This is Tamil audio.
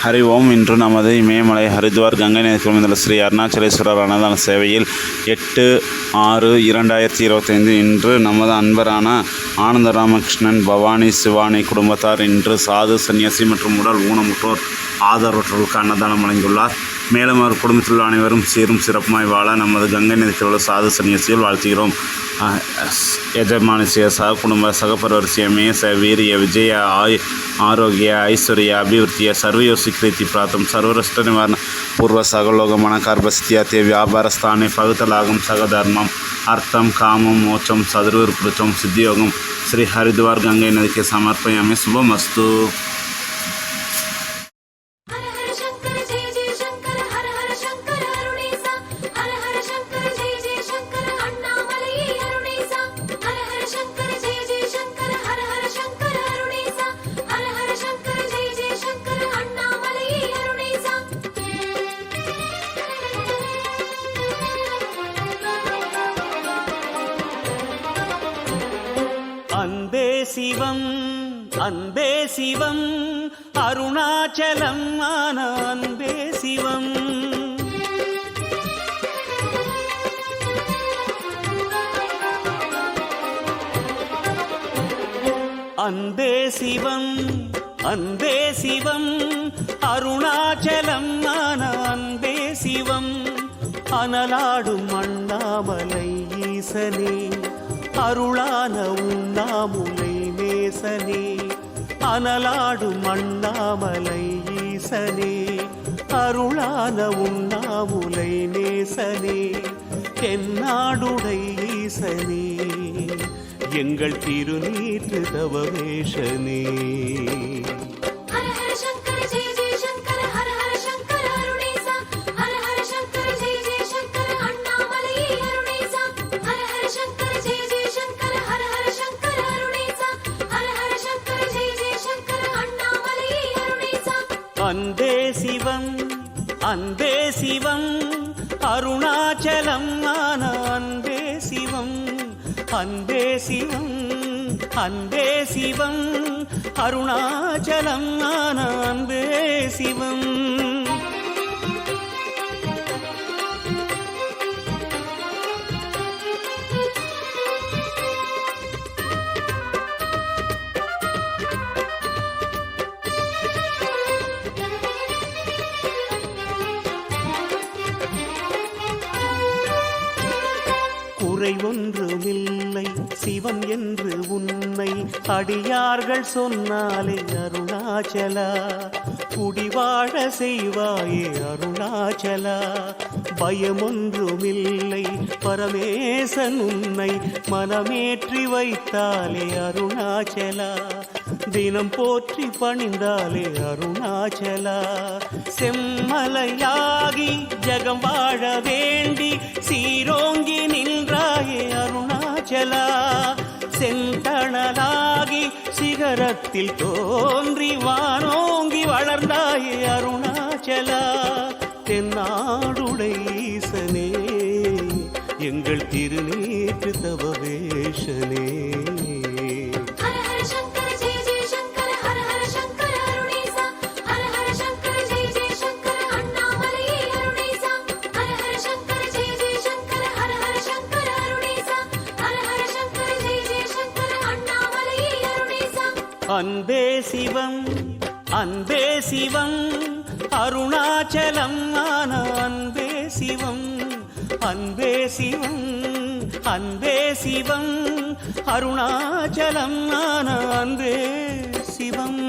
ஹரி ஓம். இன்று நமது இமயமலை ஹரித்வார் கங்கை நதிக்குள் அமைந்துள்ள ஸ்ரீ அருணாச்சலேஸ்வரர் அன்னதான சேவையில் 8/6/2025 இன்று நமது அன்பரான ஆனந்த ராமகிருஷ்ணன் பவானி சிவானி குடும்பத்தார் இன்று சாது சன்னியாசி மற்றும் உடல் ஊனமுற்றோர் ஆதரவற்றோருக்கு அன்னதானம் வழங்கியுள்ளார். மேலும் அவர் குடும்பத்தில் உள்ள அனைவரும் சீரும் சிறப்புமாய் வாழ நமது கங்கை நதிக்குள் உள்ள சாது சன்னியாசிகள் வாழ்த்துகிறோம். ಯಜಮಾನಸ್ಯ ಸಹ ಕುಟುಂಬ ಸಹಪರಿವಾರಸ್ಯ ಸ ವೀರ್ಯ ವಿಜಯ ಆರೋಗ್ಯ ಐಶ್ವರ್ಯ ಅಭಿವೃದ್ಧಿಯ ಸರ್ವಯೋ ಸ್ವೀಕೃತಿ ಪ್ರಾತಂ ಸರ್ವರಷ್ಟ ನಿವಾರಣ ಪೂರ್ವ ಸಗಲೋಕ ಮಣಕಾರ್ಬಸ್ತ್ಯಾತೆ ವ್ಯಾಪಾರ ಸ್ಥಾನೆ ಪವಿತ್ರಲಾಗಂ ಸಗಧರ್ಮಂ ಅರ್ಥಂ ಕಾಮಂ ಮೋಕ್ಷಂ ಸದೃಪೃಚಂ ಸಿದ್ಧಿಯೋಗಂ ಶ್ರೀ ಹರಿದ್ವಾರ್ ಗಂಗೈ ನದಿಗೆ ಸಮರ್ಪಯಾಮಿ. ಶುಭಮಸ್ತು. அன்பே சிவம் அன்பே சிவம் அருணாச்சலம் ஆன அன்பே சிவம். அன்பே சிவம் அன்பே சிவம் அருணாச்சலம் ஆன அன்பே சிவம். அனலாடும் அண்ணாமலை ஈசனே அருளான உண்ணாமுலை நேசனே. அனலாடும் அண்ணாமலை ஈசனே அருளான உண்ணாமுலை நேசனே. தென்னாடுடை ஈசனே எங்கள் திருநீற்று தவவேஷனே. அன்பே சிவம் அன்பே சிவம் அருணாச்சலம் ஆன அன்பே சிவம். அன்பே சிவம் அன்பே சிவம் அருணாச்சலம் ஆன அன்பே சிவம். குறை ஒன்றுமில்லை சிவம் என்று உன்னை அடியார்கள் சொன்னாலே அருணாச்சலா. குடிவாழ செய்வாயே அருணாச்சலா. பயமொன்றுமில்லை பரமேசன் உன்னை மனமேற்றி வைத்தாலே அருணாச்சலா. தினம் போற்றி பணிந்தாலே அருணாச்சலா. செம்மலையாகி ஜகம் வாழ வேண்டி சீரோங்கி நின்றாயே அருணாச்சலா. செந்தணலாகி சிகரத்தில் தோன்றி வானோங்கி வளர்ந்தாயே அருணாச்சலா. தென்னாடுடை ஈசனே எங்கள் திருநீற்று தவவேஷனே. அன்பே சிவம் அன்பே சிவம் அருணாச்சலம் ஆன அன்பே சிவம். அன்பே சிவம் அன்பே சிவம் அருணாச்சலம் ஆன அன்பே சிவம்.